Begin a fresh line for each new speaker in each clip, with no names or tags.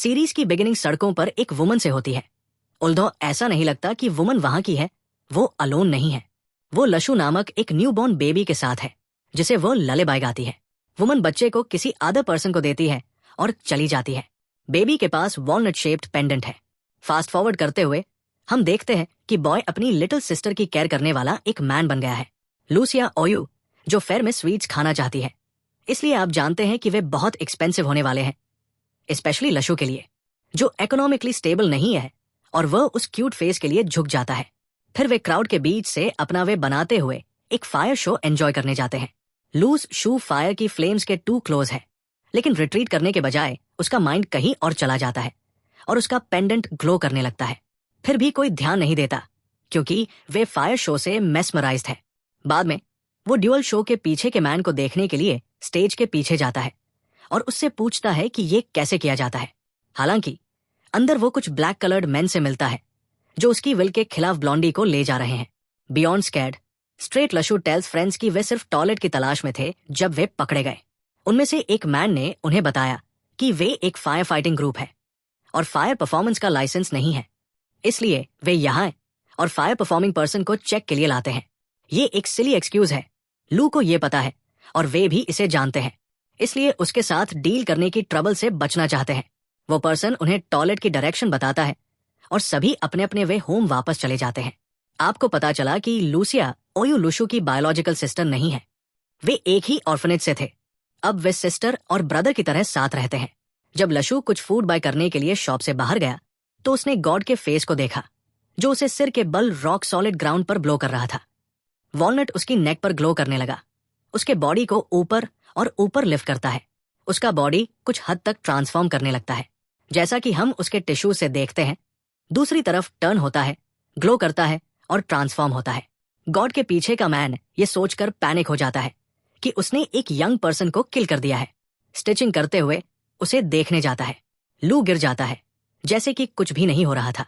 Series की beginning सड़कों पर एक वुमन से होती है। ऑल्दो ऐसा नहीं लगता कि वुमन वहां की है, वो अलोन नहीं है। वो लशु नामक एक न्यूबॉर्न बेबी के साथ है, जिसे वो ललेबाई गाती है। वुमन बच्चे को किसी अदर पर्सन को देती है और चली जाती है। बेबी के पास वॉलनट शेप्ड पेंडेंट है। फास्ट फॉरवर्ड करते हुए हम देखते हैं कि बॉय अपनी लिटिल सिस्टर की केयर करने वाला एक मैन बन गया है, लूसिया ओयू, जो फेयर में स्वीट्स खाना चाहती है। इसलिए आप जानते हैं कि वे बहुत एक्सपेंसिव होने वाले हैं, स्पेशली लशु के लिए, जो इकोनॉमिकली स्टेबल नहीं है, और वह उस क्यूट फेस के लिए झुक जाता है। फिर वे क्राउड के बीच से अपना वे बनाते हुए एक फायर शो एंजॉय करने जाते हैं। लूज शू फायर की फ्लेम्स के टू क्लोज है, लेकिन रिट्रीट करने के बजाय उसका माइंड कहीं और चला जाता है और उसका पेंडेंट ग्लो करने लगता है। फिर भी कोई ध्यान नहीं देता, क्योंकि वे फायर शो से मेस्मराइज्ड है। बाद में वो ड्यूअल शो के पीछे के मैन को देखने के लिए स्टेज के पीछे जाता है और उससे पूछता है कि ये कैसे किया जाता है। हालांकि अंदर वो कुछ ब्लैक कलर्ड मैन से मिलता है, जो उसकी विल के खिलाफ ब्लॉन्डी को ले जा रहे हैं। बियॉन्ड स्कैर्ड, स्ट्रेट लशु टेल्स फ्रेंड्स कि वे सिर्फ टॉयलेट की तलाश में थे जब वे पकड़े गए। उनमें से एक मैन ने उन्हें बताया कि वे एक फायर फाइटिंग ग्रुप है और फायर परफॉर्मेंस का लाइसेंस नहीं है, इसलिए वे यहाँ हैं और फायर परफॉर्मिंग पर्सन को चेक के लिए लाते हैं। ये एक सिली एक्सक्यूज है। लू को ये पता है और वे भी इसे जानते हैं, इसलिए उसके साथ डील करने की ट्रबल से बचना चाहते हैं। वो पर्सन उन्हें टॉयलेट की डायरेक्शन बताता है और सभी अपने अपने वे होम वापस चले जाते हैं। आपको पता चला कि लूसिया ओयू लुशु की बायोलॉजिकल सिस्टर नहीं है। वे एक ही ऑर्फनेज से थे। अब वे सिस्टर और ब्रदर की तरह साथ रहते हैं। जब लशु कुछ फूड बाय करने के लिए शॉप से बाहर गया तो उसने गॉड के फेस को देखा, जो उसे सिर के बल रॉक सॉलिड ग्राउंड पर ब्लो कर रहा था। वॉलनट उसकी नेक पर ग्लो करने लगा, उसके बॉडी को ऊपर और ऊपर लिफ्ट करता है। उसका बॉडी कुछ हद तक ट्रांसफॉर्म करने लगता है, जैसा कि हम उसके टिश्यू से देखते हैं। दूसरी तरफ टर्न होता है, ग्लो करता है और ट्रांसफॉर्म होता है। गॉड के पीछे का मैन ये सोचकर पैनिक हो जाता है कि उसने एक यंग पर्सन को किल कर दिया है। स्टिचिंग करते हुए उसे देखने जाता है। लू गिर जाता है, जैसे कि कुछ भी नहीं हो रहा था।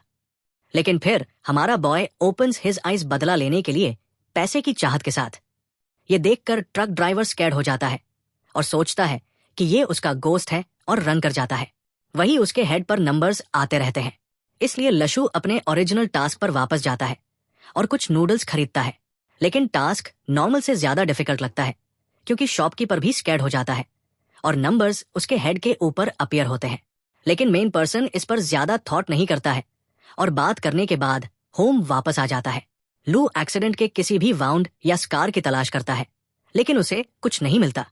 लेकिन फिर हमारा बॉय ओपन्स हिज आइज बदला लेने के लिए पैसे की चाहत के साथ। ये देखकर ट्रक ड्राइवर स्कैर्ड हो जाता है और सोचता है कि ये उसका गोस्ट है और रन कर जाता है। वही उसके हेड पर नंबर्स आते रहते हैं, इसलिए लशु अपने ओरिजिनल टास्क पर वापस जाता है और कुछ नूडल्स खरीदता है। लेकिन टास्क नॉर्मल से ज्यादा डिफिकल्ट लगता है, क्योंकि शॉपकीपर भी स्कैर्ड हो जाता है और नंबर्स उसके हेड के ऊपर अपीयर होते हैं। लेकिन मेन पर्सन इस पर ज्यादा थॉट नहीं करता है और बात करने के बाद होम वापस आ जाता है। लू एक्सीडेंट के किसी भी वाउंड या स्कार की तलाश करता है, लेकिन उसे कुछ नहीं मिलता।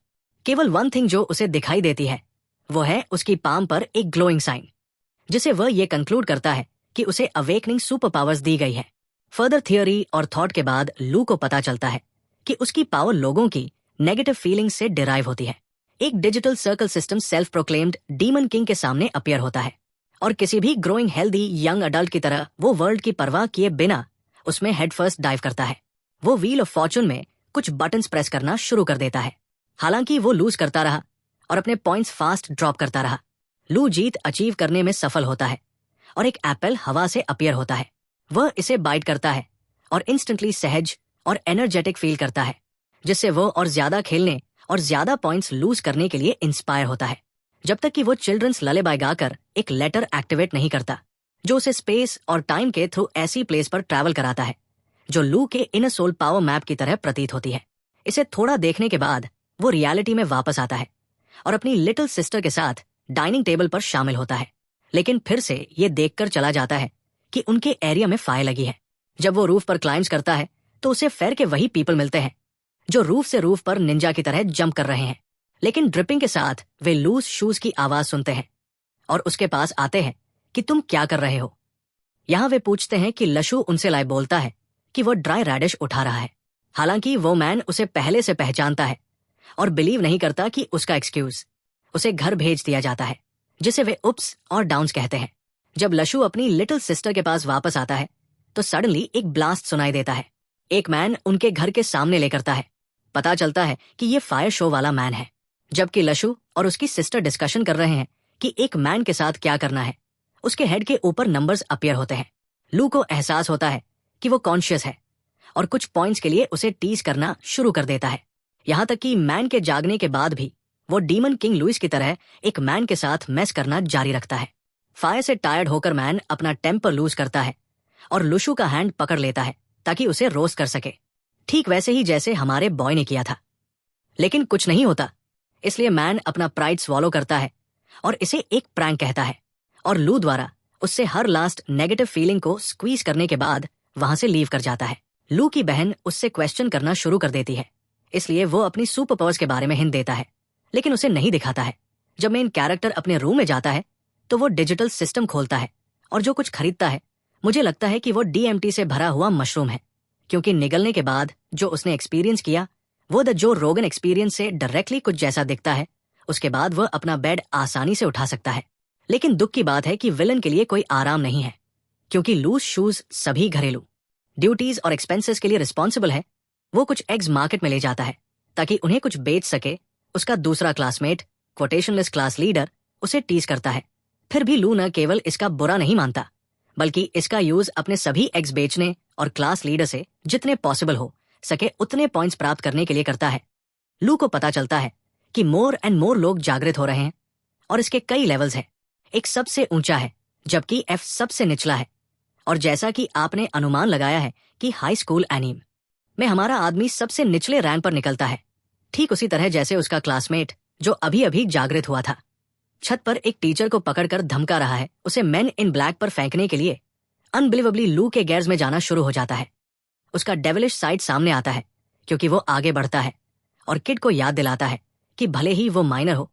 केवल वन थिंग जो उसे दिखाई देती है वो है उसकी पाम पर एक ग्लोइंग साइन, जिसे वह ये कंक्लूड करता है कि उसे अवेकनिंग सुपर पावर्स दी गई है। फर्दर थियोरी और थॉट के बाद लू को पता चलता है कि उसकी पावर लोगों की नेगेटिव फीलिंग्स से डिराइव होती है। एक digital circle system self proclaimed demon king के सामने अपीयर होता है और किसी भी ग्रोइंग हेल्दी यंग अडल्ट की तरह वो वर्ल्ड की परवाह किए बिना उसमें हेड फर्स्ट डाइव करता है। वो व्हील ऑफ फॉर्चून में कुछ बटन्स प्रेस करना शुरू कर देता है। हालांकि वो लूज करता रहा और अपने पॉइंट्स फास्ट ड्रॉप करता रहा। लू जीत अचीव करने में सफल होता है और एक एप्पल हवा से अपीयर होता है। वह इसे बाइट करता है और इंस्टेंटली सहज और एनर्जेटिक फील करता है, जिससे वो और ज्यादा खेलने और ज्यादा पॉइंट्स लूज करने के लिए इंस्पायर होता है, जब तक कि वो चिल्ड्रंस ललेबाई गाकर एक लेटर एक्टिवेट नहीं करता, जो उसे स्पेस और टाइम के थ्रू ऐसी प्लेस पर ट्रैवल कराता है जो लू के इनर सोल पावर मैप की तरह प्रतीत होती है। इसे थोड़ा देखने के बाद वो रियलिटी में वापस आता है और अपनी लिटिल सिस्टर के साथ डाइनिंग टेबल पर शामिल होता है। लेकिन फिर से ये देखकर चला जाता है कि उनके एरिया में फायर लगी है। जब वो रूफ पर क्लाइम्स करता है तो उसे फेयर के वही पीपल मिलते हैं जो रूफ से रूफ पर निंजा की तरह जंप कर रहे हैं। लेकिन ड्रिपिंग के साथ वे लूज शूज की आवाज सुनते हैं और उसके पास आते हैं कि तुम क्या कर रहे हो। यहाँ वे पूछते हैं कि लशु उनसे लाए बोलता है कि वो ड्राई रैडिश उठा रहा है। हालांकि वो मैन उसे पहले से पहचानता है और बिलीव नहीं करता कि उसका एक्सक्यूज उसे घर भेज दिया जाता है, जिसे वे उप्स और डाउन्स कहते हैं। जब लशु अपनी लिटिल सिस्टर के पास वापस आता है तो सडनली एक ब्लास्ट सुनाई देता है। एक मैन उनके घर के सामने ले करता है। पता चलता है कि ये फायर शो वाला मैन है। जबकि लशु और उसकी सिस्टर डिस्कशन कर रहे हैं कि एक मैन के साथ क्या करना है, उसके हेड के ऊपर नंबर्स अपीयर होते हैं। लू को एहसास होता है कि वो कॉन्शियस है और कुछ पॉइंट्स के लिए उसे टीज करना शुरू कर देता है। यहाँ तक कि मैन के जागने के बाद भी वो डीमन किंग लुइस की तरह एक मैन के साथ मैस करना जारी रखता है। फायर से टायर्ड होकर मैन अपना टेम्पर लूज करता है और लुशु का हैंड पकड़ लेता है ताकि उसे रोस्ट कर सके, ठीक वैसे ही जैसे हमारे बॉय ने किया था। लेकिन कुछ नहीं होता, इसलिए मैन अपना प्राइड स्वॉलो करता है और इसे एक प्रैंक कहता है और लू द्वारा उससे हर लास्ट नेगेटिव फीलिंग को स्क्वीज करने के बाद वहां से लीव कर जाता है। लू की बहन उससे क्वेश्चन करना शुरू कर देती है, इसलिए वो अपनी सुपर पावर्स के बारे में हिंट देता है, लेकिन उसे नहीं दिखाता है। जब मेन कैरेक्टर अपने रूम में जाता है तो वो डिजिटल सिस्टम खोलता है और जो कुछ खरीदता है मुझे लगता है कि वो DMT से भरा हुआ मशरूम है, क्योंकि निगलने के बाद जो उसने एक्सपीरियंस किया वो द जो रोगन एक्सपीरियंस से डायरेक्टली कुछ जैसा दिखता है। उसके बाद वह अपना बेड आसानी से उठा सकता है। लेकिन दुख की बात है कि विलन के लिए कोई आराम नहीं है, क्योंकि लूज शूज सभी घरेलू ड्यूटीज और एक्सपेंसेस के लिए रिस्पॉन्सिबल है। वो कुछ एग्स मार्केट में ले जाता है ताकि उन्हें कुछ बेच सके। उसका दूसरा क्लासमेट क्वोटेशनलेस क्लास लीडर उसे टीज करता है, फिर भी लू न केवल इसका बुरा नहीं मानता बल्कि इसका यूज अपने सभी एग्स बेचने और क्लास लीडर से जितने पॉसिबल हो सके उतने पॉइंट्स प्राप्त करने के लिए करता है। लू को पता चलता है कि मोर एंड मोर लोग जागृत हो रहे हैं और इसके कई लेवल्स हैं। एक सबसे ऊंचा है जबकि F सबसे निचला है, और जैसा कि आपने अनुमान लगाया है कि हाई स्कूल एनीम में हमारा आदमी सबसे निचले रैंक पर निकलता है, ठीक उसी तरह जैसे उसका क्लासमेट जो अभी अभी जागृत हुआ था छत पर एक टीचर को पकड़कर धमका रहा है उसे मेन इन ब्लैक पर फेंकने के लिए। अनबिलीवेबली लू के गेयर्स में जाना शुरू हो जाता है। उसका डेविलिश साइड सामने आता है क्योंकि वो आगे बढ़ता है और किड को याद दिलाता है कि भले ही वो माइनर हो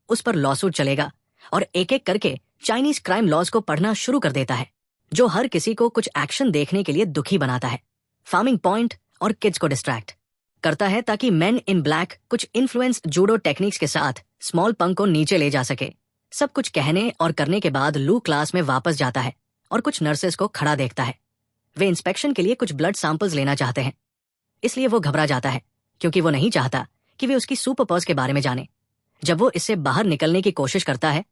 उस पर लॉसूट चलेगा, और एक एक करके चाइनीज क्राइम लॉज को पढ़ना शुरू कर देता है जो हर किसी को कुछ एक्शन देखने के लिए दुखी बनाता है। फार्मिंग पॉइंट और किड्स को डिस्ट्रैक्ट करता है ताकि मेन इन ब्लैक कुछ इन्फ्लुएंस जूडो टेक्निक्स के साथ स्मॉल पंक को नीचे ले जा सके। सब कुछ कहने और करने के बाद लू क्लास में वापस जाता है और कुछ नर्सेस को खड़ा देखता है। वे इंस्पेक्शन के लिए कुछ ब्लड सैंपल्स लेना चाहते हैं, इसलिए वो घबरा जाता है क्योंकि वो नहीं चाहता कि वे उसकी सुपर पावर्स के बारे में जाने। जब वो इससे बाहर निकलने की कोशिश करता है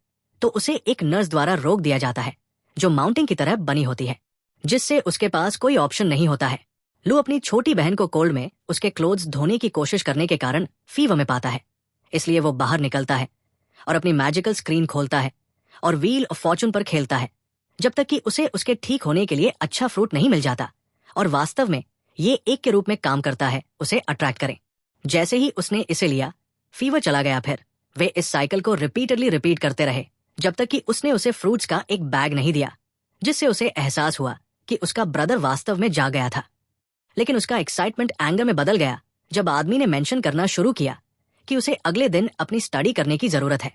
तो उसे एक नर्स द्वारा रोक दिया जाता है जो माउंटिंग की तरह बनी होती है, जिससे उसके पास कोई ऑप्शन नहीं होता है। लू अपनी छोटी बहन को कोल्ड में उसके क्लोथ्स धोने की कोशिश करने के कारण फीवर में पाता है, इसलिए वो बाहर निकलता है और अपनी मैजिकल स्क्रीन खोलता है और व्हील ऑफ फॉर्चून पर खेलता है जब तक कि उसे उसके ठीक होने के लिए अच्छा फ्रूट नहीं मिल जाता, और वास्तव में ये एक के रूप में काम करता है उसे अट्रैक्ट करें। जैसे ही उसने इसे लिया फीवर चला गया। फिर वे इस साइकिल को रिपीटेडली रिपीट करते रहे जब तक कि उसने उसे फ्रूट्स का एक बैग नहीं दिया, जिससे उसे एहसास हुआ कि उसका ब्रदर वास्तव में जाग गया था। लेकिन उसका एक्साइटमेंट एंगर में बदल गया जब आदमी ने मेंशन करना शुरू किया कि उसे अगले दिन अपनी स्टडी करने की जरूरत है।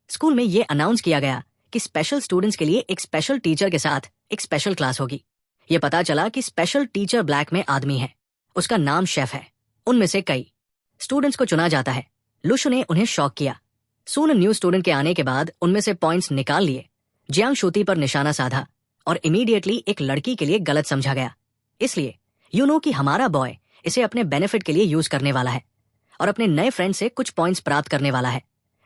स्कूल में ये अनाउंस किया गया कि स्पेशल स्टूडेंट्स के लिए एक स्पेशल टीचर के साथ एक स्पेशल क्लास होगी। ये पता चला कि स्पेशल टीचर ब्लैक में आदमी है, उसका नाम शेफ है। उनमें से कई स्टूडेंट्स को चुना जाता है। लुशु ने उन्हें शॉक किया। सून न्यू स्टूडेंट के आने के बाद उनमें से पॉइंट्स निकाल लिए। जियांग शूती पर निशाना साधा और इमीडिएटली एक लड़की के लिए गलत समझा गया, इसलिए यू नो कि हमारा बॉय इसे अपने बेनिफिट के लिए यूज करने वाला है और अपने नए फ्रेंड से कुछ पॉइंट्स प्राप्त करने वाला है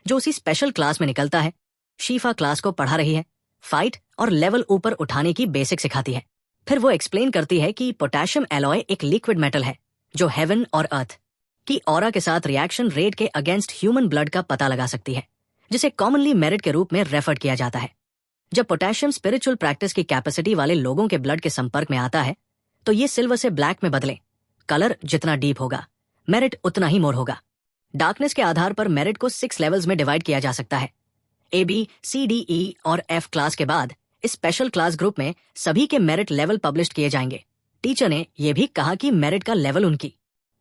जो उसी स्पेशल क्लास में निकलता है। शीफा क्लास को पढ़ा रही है, फाइट और लेवल ऊपर उठाने की बेसिक सिखाती है। फिर वो एक्सप्लेन करती है कि पोटेशियम एलॉय एक लिक्विड मेटल है जो हेवन और अर्थ की ऑरा के साथ रिएक्शन रेट के अगेंस्ट ह्यूमन ब्लड का पता लगा सकती है, जिसे कॉमनली मेरिट के रूप में रेफर किया जाता है। जब पोटेशियम स्पिरिचुअल प्रैक्टिस की कैपेसिटी वाले लोगों के ब्लड के संपर्क में आता है तो ये सिल्वर से ब्लैक में बदले। कलर जितना डीप होगा मेरिट उतना ही मोर होगा। डार्कनेस के आधार पर मेरिट को 6 लेवल्स में डिवाइड किया जा सकता है। AB, CD, E और F क्लास के बाद इस स्पेशल क्लास ग्रुप में सभी के मेरिट लेवल पब्लिश किए जाएंगे। टीचर ने यह भी कहा कि मेरिट का लेवल उनकी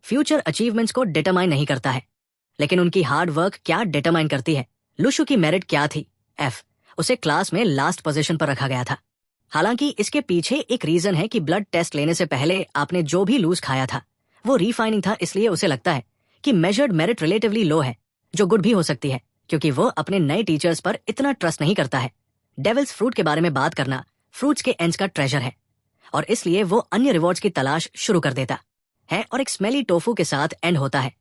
फ्यूचर अचीवमेंट्स को डिटरमाइन नहीं करता है, लेकिन उनकी हार्ड वर्क क्या डिटरमाइन करती है। लुशु की मेरिट क्या थी? F। उसे क्लास में लास्ट पोजीशन पर रखा गया था। हालांकि इसके पीछे एक रीजन है कि ब्लड टेस्ट लेने से पहले आपने जो भी लूज खाया था वो रिफाइनिंग था, इसलिए उसे लगता है कि मेजर्ड मेरिट रिलेटिवली लो है, जो गुड भी हो सकती है क्योंकि वो अपने नए टीचर्स पर इतना ट्रस्ट नहीं करता है। डेविल्स फ्रूट के बारे में बात करना फ्रूट्स के एंड्स का ट्रेजर है और इसलिए वो अन्य रिवॉर्ड्स की तलाश शुरू कर देता है और एक स्मेली टोफू के साथ एंड होता है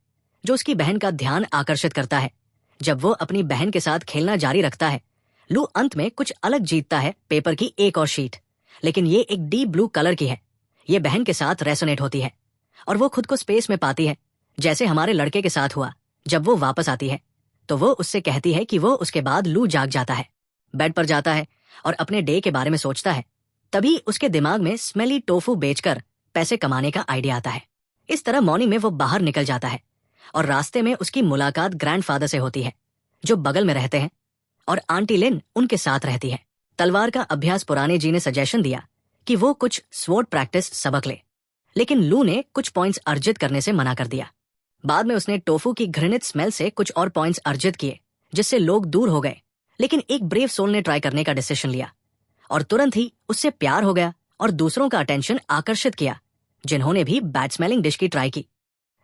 जो उसकी बहन का ध्यान आकर्षित करता है। जब वो अपनी बहन के साथ खेलना जारी रखता है, लू अंत में कुछ अलग जीतता है, पेपर की एक और शीट, लेकिन ये एक डीप ब्लू कलर की है। ये बहन के साथ रेसोनेट होती है और वो खुद को स्पेस में पाती है, जैसे हमारे लड़के के साथ हुआ। जब वो वापस आती है तो वो उससे कहती है कि वो उसके बाद लू जाग जाता है, बेड पर जाता है और अपने डे के बारे में सोचता है, तभी उसके दिमाग में स्मेली टोफू बेचकर पैसे कमाने का आइडिया आता है। इस तरह मॉर्निंग में वो बाहर निकल जाता है और रास्ते में उसकी मुलाकात ग्रैंडफादर से होती है, जो बगल में रहते हैं, और आंटी लिन उनके साथ रहती है। तलवार का अभ्यास पुराने जी ने सजेशन दिया कि वो कुछ स्वॉर्ड प्रैक्टिस सबक ले, लेकिन लू ने कुछ पॉइंट्स अर्जित करने से मना कर दिया। बाद में उसने टोफू की घृणित स्मेल से कुछ और पॉइंट्स अर्जित किए, जिससे लोग दूर हो गए। लेकिन एक ब्रेव सोल ने ट्राई करने का डिसीजन लिया और तुरंत ही उससे प्यार हो गया और दूसरों का अटेंशन आकर्षित किया, जिन्होंने भी बैड स्मेलिंग डिश की ट्राई की,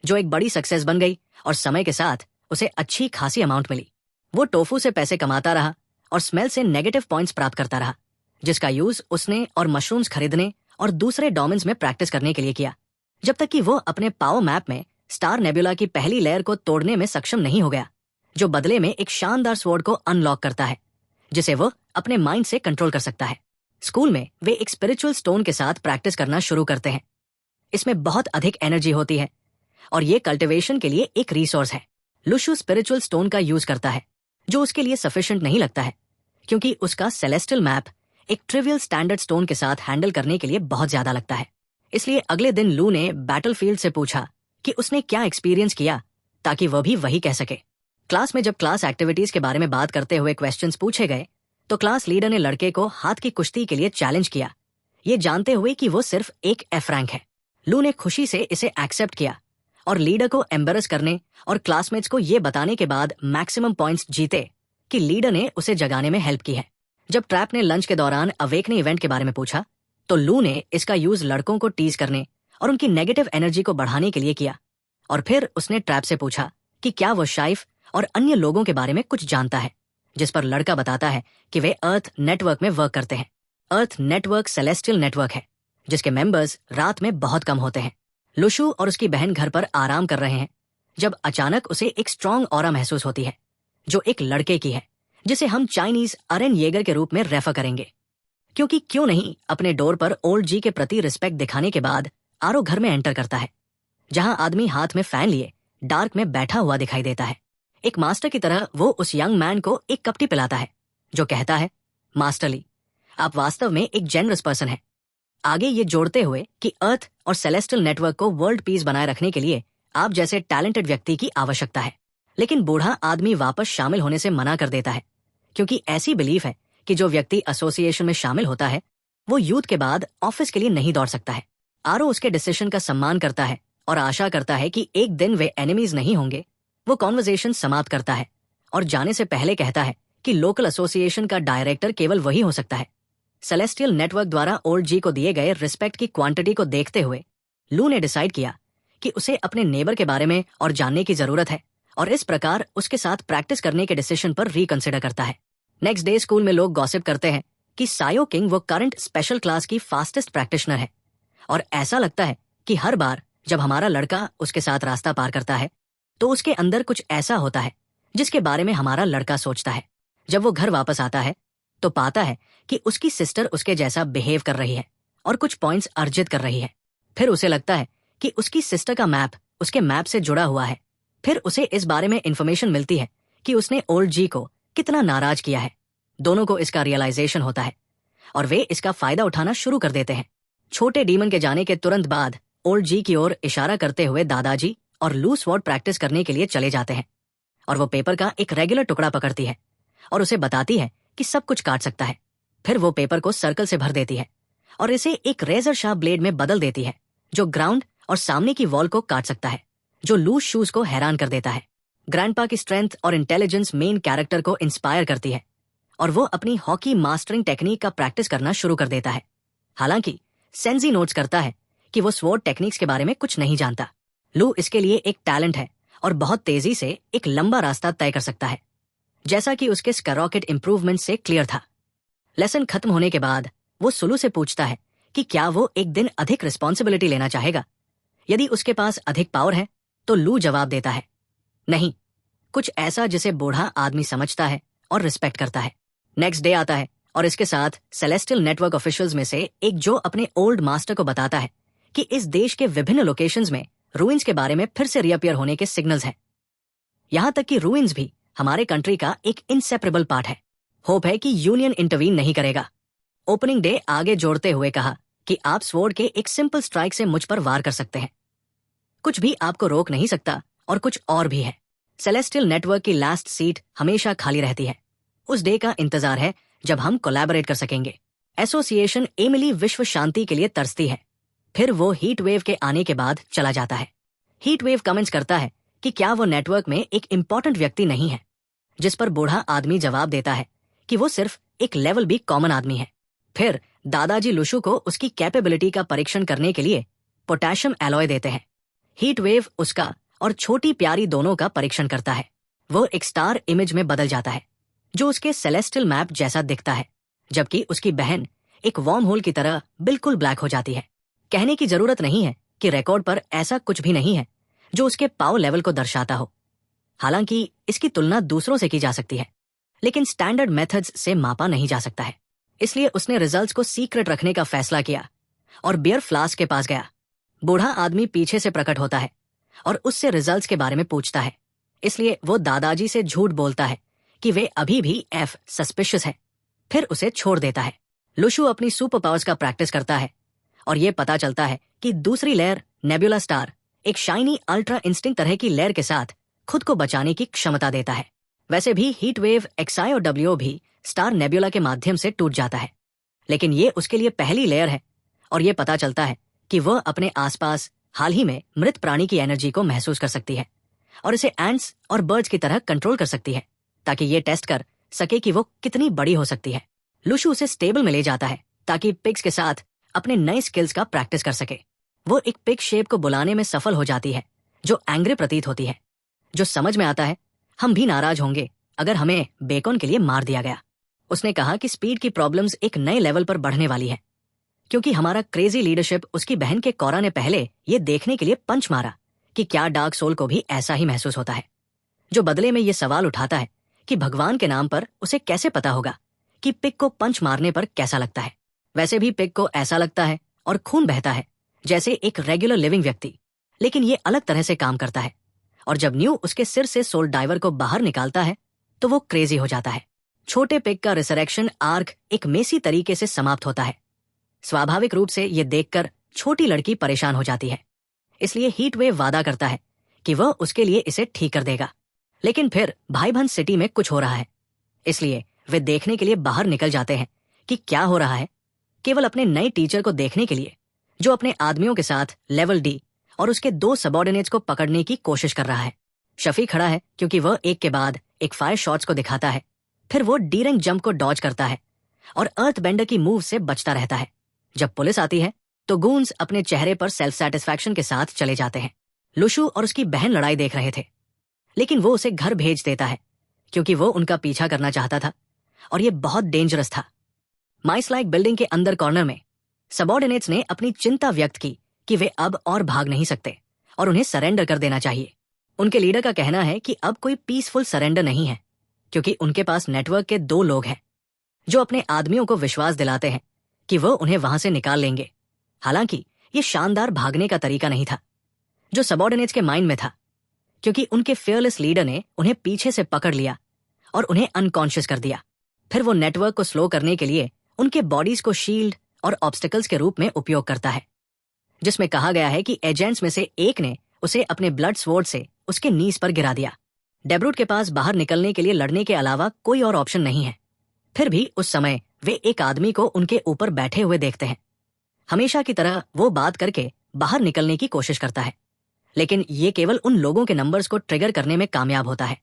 जो एक बड़ी सक्सेस बन गई और समय के साथ उसे अच्छी खासी अमाउंट मिली। वो टोफू से पैसे कमाता रहा और स्मेल से नेगेटिव पॉइंट्स प्राप्त करता रहा, जिसका यूज उसने और मशरूम्स खरीदने और दूसरे डोमेन्स में प्रैक्टिस करने के लिए किया, जब तक कि वो अपने पावर मैप में स्टार नेबुला की पहली लेयर को तोड़ने में सक्षम नहीं हो गया, जो बदले में एक शानदार स्वॉर्ड को अनलॉक करता है, जिसे वो अपने माइंड से कंट्रोल कर सकता है। स्कूल में वे एक स्पिरिचुअल स्टोन के साथ प्रैक्टिस करना शुरू करते हैं। इसमें बहुत अधिक एनर्जी होती है और ये कल्टिवेशन के लिए एक रिसोर्स है। लुशु स्पिरिचुअल स्टोन का यूज करता है, जो उसके लिए सफिशिएंट नहीं लगता है, क्योंकि उसका सेलेस्टियल मैप एक ट्रिवियल स्टैंडर्ड स्टोन के साथ हैंडल करने के लिए बहुत ज्यादा लगता है। इसलिए अगले दिन लू ने बैटलफील्ड से पूछा कि उसने क्या एक्सपीरियंस किया, ताकि वह भी वही कह सके। क्लास में जब क्लास एक्टिविटीज के बारे में बात करते हुए क्वेश्चंस पूछे गए, तो क्लास लीडर ने लड़के को हाथ की कुश्ती के लिए चैलेंज किया, ये जानते हुए कि वो सिर्फ एक एफ रैंक है। लू ने खुशी से इसे एक्सेप्ट किया और लीडर को एम्बेरस करने और क्लासमेट्स को ये बताने के बाद मैक्सिमम पॉइंट्स जीते कि लीडर ने उसे जगाने में हेल्प की है। जब ट्रैप ने लंच के दौरान अवेकनिंग इवेंट के बारे में पूछा, तो लू ने इसका यूज लड़कों को टीज करने और उनकी नेगेटिव एनर्जी को बढ़ाने के लिए किया। और फिर उसने ट्रैप से पूछा कि क्या वो शाइफ और अन्य लोगों के बारे में कुछ जानता है, जिस पर लड़का बताता है कि वे अर्थ नेटवर्क में वर्क करते हैं। अर्थ नेटवर्क सेलेस्टियल नेटवर्क है, जिसके मेंबर्स रात में बहुत कम होते हैं। लुशु और उसकी बहन घर पर आराम कर रहे हैं, जब अचानक उसे एक स्ट्रॉन्ग ऑरा महसूस होती है, जो एक लड़के की है, जिसे हम चाइनीज अरेन येगर के रूप में रेफर करेंगे, क्योंकि क्यों नहीं अपने डोर पर ओल्ड जी के प्रति रिस्पेक्ट दिखाने के बाद आरो घर में एंटर करता है, जहां आदमी हाथ में फैन लिए डार्क में बैठा हुआ दिखाई देता है। एक मास्टर की तरह वो उस यंग मैन को एक कप टी पिलाता है, जो कहता है, मास्टर ली, आप वास्तव में एक जेनरस पर्सन है। आगे ये जोड़ते हुए कि अर्थ और सेलेस्टियल नेटवर्क को वर्ल्ड पीस बनाए रखने के लिए आप जैसे टैलेंटेड व्यक्ति की आवश्यकता है। लेकिन बूढ़ा आदमी वापस शामिल होने से मना कर देता है, क्योंकि ऐसी बिलीफ है कि जो व्यक्ति एसोसिएशन में शामिल होता है वो यूथ के बाद ऑफिस के लिए नहीं दौड़ सकता है। आरो उसके डिसीजन का सम्मान करता है और आशा करता है कि एक दिन वे एनिमीज नहीं होंगे। वो कॉन्वर्सेशन समाप्त करता है और जाने से पहले कहता है कि लोकल एसोसिएशन का डायरेक्टर केवल वही हो सकता है। सेलेस्टियल नेटवर्क द्वारा ओल्ड जी को दिए गए रिस्पेक्ट की क्वांटिटी को देखते हुए लू ने डिसाइड किया कि उसे अपने नेबर के बारे में और जानने की जरूरत है, और इस प्रकार उसके साथ प्रैक्टिस करने के डिसीजन पर रिकंसिडर करता है। नेक्स्ट डे स्कूल में लोग गॉसिप करते हैं कि सायो किंग वो करंट स्पेशल क्लास की फास्टेस्ट प्रैक्टिशनर है, और ऐसा लगता है कि हर बार जब हमारा लड़का उसके साथ रास्ता पार करता है तो उसके अंदर कुछ ऐसा होता है जिसके बारे में हमारा लड़का सोचता है। जब वो घर वापस आता है तो पाता है कि उसकी सिस्टर उसके जैसा बिहेव कर रही है और कुछ पॉइंट्स अर्जित कर रही है। फिर उसे लगता है कि उसकी सिस्टर का मैप उसके मैप से जुड़ा हुआ है। फिर उसे इस बारे में इंफॉर्मेशन मिलती है कि उसने ओल्ड जी को कितना नाराज किया है। दोनों को इसका रियलाइजेशन होता है और वे इसका फायदा उठाना शुरू कर देते हैं। छोटे डीमन के जाने के तुरंत बाद ओल्ड जी की ओर इशारा करते हुए दादाजी और लू स्वॉर्ड प्रैक्टिस करने के लिए चले जाते हैं, और वो पेपर का एक रेगुलर टुकड़ा पकड़ती है और उसे बताती है कि सब कुछ काट सकता है। फिर वो पेपर को सर्कल से भर देती है और इसे एक रेजर शार्प ब्लेड में बदल देती है, जो ग्राउंड और सामने की वॉल को काट सकता है, जो लूज शूज को हैरान कर देता है। ग्रैंडपा की स्ट्रेंथ और इंटेलिजेंस मेन कैरेक्टर को इंस्पायर करती है और वो अपनी हॉकी मास्टरिंग टेक्निक का प्रैक्टिस करना शुरू कर देता है। हालांकि सेंजी नोट्स करता है कि वो स्वॉर्ड टेक्निक्स के बारे में कुछ नहीं जानता। लू इसके लिए एक टैलेंट है और बहुत तेजी से एक लंबा रास्ता तय कर सकता है, जैसा कि उसके स्कायरॉकेट इंप्रूवमेंट से क्लियर था। लेसन खत्म होने के बाद वो सुलू से पूछता है कि क्या वो एक दिन अधिक रिस्पॉन्सिबिलिटी लेना चाहेगा। यदि उसके पास अधिक पावर है तो लू जवाब देता है, नहीं, कुछ ऐसा जिसे बूढ़ा आदमी समझता है और रिस्पेक्ट करता है। नेक्स्ट डे आता है और इसके साथ सेलेस्टियल नेटवर्क ऑफिशियल्स में से एक जो अपने ओल्ड मास्टर को बताता है कि इस देश के विभिन्न लोकेशंस में रूइंस के बारे में फिर से रीअपियर होने के सिग्नल्स हैं। यहां तक कि रूइंस भी हमारे कंट्री का एक इनसेपरेबल पार्ट है। होप है कि यूनियन इंटरवीन नहीं करेगा। ओपनिंग डे आगे जोड़ते हुए कहा कि आप स्वॉर्ड के एक सिंपल स्ट्राइक से मुझ पर वार कर सकते हैं। कुछ भी आपको रोक नहीं सकता और कुछ और भी है। सेलेस्टियल नेटवर्क की लास्ट सीट हमेशा खाली रहती है। उस डे का इंतजार है जब हम कोलैबोरेट कर सकेंगे। एसोसिएशन एमिली विश्व शांति के लिए तरसती है। फिर वो हीट वेव के आने के बाद चला जाता है। हीट वेव कमेंट्स करता है कि क्या वो नेटवर्क में एक इंपॉर्टेंट व्यक्ति नहीं है, जिस पर बूढ़ा आदमी जवाब देता है कि वो सिर्फ एक लेवल बी कॉमन आदमी है। फिर दादाजी लुशु को उसकी कैपेबिलिटी का परीक्षण करने के लिए पोटेशियम एलॉय देते हैं। हीट वेव उसका और छोटी प्यारी दोनों का परीक्षण करता है। वो एक स्टार इमेज में बदल जाता है जो उसके सेलेस्टियल मैप जैसा दिखता है, जबकि उसकी बहन एक वार्म होल की तरह बिल्कुल ब्लैक हो जाती है। कहने की जरूरत नहीं है कि रिकॉर्ड पर ऐसा कुछ भी नहीं है जो उसके पावर लेवल को दर्शाता हो। हालांकि इसकी तुलना दूसरों से की जा सकती है, लेकिन स्टैंडर्ड मेथड्स से मापा नहीं जा सकता है। इसलिए उसने रिजल्ट्स को सीक्रेट रखने का फैसला किया और बियर फ्लास्क के पास गया। बूढ़ा आदमी पीछे से प्रकट होता है और उससे रिजल्ट्स के बारे में पूछता है। इसलिए वो दादाजी से झूठ बोलता है कि वे अभी भी एफ सस्पिशियस है, फिर उसे छोड़ देता है। लुशु अपनी सुपर पावर्स का प्रैक्टिस करता है और ये पता चलता है कि दूसरी लेयर नेबुला स्टार एक शाइनी अल्ट्रा इंस्टिंक्ट तरह की लेयर के साथ खुद को बचाने की क्षमता देता है। वैसे भी हीट वेव एक्सआई और डब्ल्यूओ भी स्टार नेबुला के माध्यम से टूट जाता है, लेकिन ये उसके लिए पहली लेयर है और ये पता चलता है कि वह अपने आसपास हाल ही में मृत प्राणी की एनर्जी को महसूस कर सकती है और इसे एंट्स और बर्ड्स की तरह कंट्रोल कर सकती है, ताकि ये टेस्ट कर सके कि वो कितनी बड़ी हो सकती है। लुशु उसे स्टेबल में ले जाता है ताकि पिग्स के साथ अपने नए स्किल्स का प्रैक्टिस कर सके। वो एक पिग शेप को बुलाने में सफल हो जाती है जो एंग्री प्रतीत होती है, जो समझ में आता है हम भी नाराज होंगे अगर हमें बेकन के लिए मार दिया गया। उसने कहा कि स्पीड की प्रॉब्लम्स एक नए लेवल पर बढ़ने वाली है, क्योंकि हमारा क्रेजी लीडरशिप उसकी बहन के कोरा ने पहले ये देखने के लिए पंच मारा कि क्या डार्क सोल को भी ऐसा ही महसूस होता है, जो बदले में ये सवाल उठाता है कि भगवान के नाम पर उसे कैसे पता होगा कि पिग को पंच मारने पर कैसा लगता है। वैसे भी पिग को ऐसा लगता है और खून बहता है जैसे एक रेगुलर लिविंग व्यक्ति, लेकिन ये अलग तरह से काम करता है। और जब न्यू उसके सिर से सोल डाइवर को बाहर निकालता है तो वो क्रेजी हो जाता है। छोटे पिग का रिसरेक्शन आर्क एक मेसी तरीके से समाप्त होता है। स्वाभाविक रूप से ये देखकर छोटी लड़की परेशान हो जाती है, इसलिए हीट वेव वादा करता है कि वह उसके लिए इसे ठीक कर देगा। लेकिन फिर भाईबंद सिटी में कुछ हो रहा है, इसलिए वे देखने के लिए बाहर निकल जाते हैं कि क्या हो रहा है, केवल अपने नए टीचर को देखने के लिए जो अपने आदमियों के साथ लेवल डी और उसके 2 सबऑर्डिनेट्स को पकड़ने की कोशिश कर रहा है। शफी खड़ा है क्योंकि वह एक के बाद एक फायर शॉट्स को दिखाता है। फिर वो डी रैंक जंप को डॉज करता है और अर्थ बेंडर की मूव से बचता रहता है। जब पुलिस आती है तो गून्स अपने चेहरे पर सेल्फ सेटिस्फैक्शन के साथ चले जाते हैं। लुशु और उसकी बहन लड़ाई देख रहे थे, लेकिन वो उसे घर भेज देता है क्योंकि वो उनका पीछा करना चाहता था और ये बहुत डेंजरस था। माइस लाइक बिल्डिंग के अंदर कॉर्नर में सबऑर्डिनेट्स ने अपनी चिंता व्यक्त की कि वे अब और भाग नहीं सकते और उन्हें सरेंडर कर देना चाहिए। उनके लीडर का कहना है कि अब कोई पीसफुल सरेंडर नहीं है, क्योंकि उनके पास नेटवर्क के 2 लोग हैं जो अपने आदमियों को विश्वास दिलाते हैं कि वह उन्हें वहां से निकाल लेंगे। हालांकि ये शानदार भागने का तरीका नहीं था जो सबऑर्डिनेट्स के माइंड में था, क्योंकि उनके फेयरलेस लीडर ने उन्हें पीछे से पकड़ लिया और उन्हें अनकॉन्शियस कर दिया। फिर वो नेटवर्क को स्लो करने के लिए उनके बॉडीज को शील्ड और ऑब्स्टिकल्स के रूप में उपयोग करता है, जिसमें कहा गया है कि एजेंट्स में से एक ने उसे अपने ब्लड स्वॉर्ड से उसके नीज पर गिरा दिया। डेब्रूट के पास बाहर निकलने के लिए लड़ने के अलावा कोई और ऑप्शन नहीं है। फिर भी उस समय वे एक आदमी को उनके ऊपर बैठे हुए देखते हैं। हमेशा की तरह वो बात करके बाहर निकलने की कोशिश करता है, लेकिन ये केवल उन लोगों के नंबर्स को ट्रिगर करने में कामयाब होता है,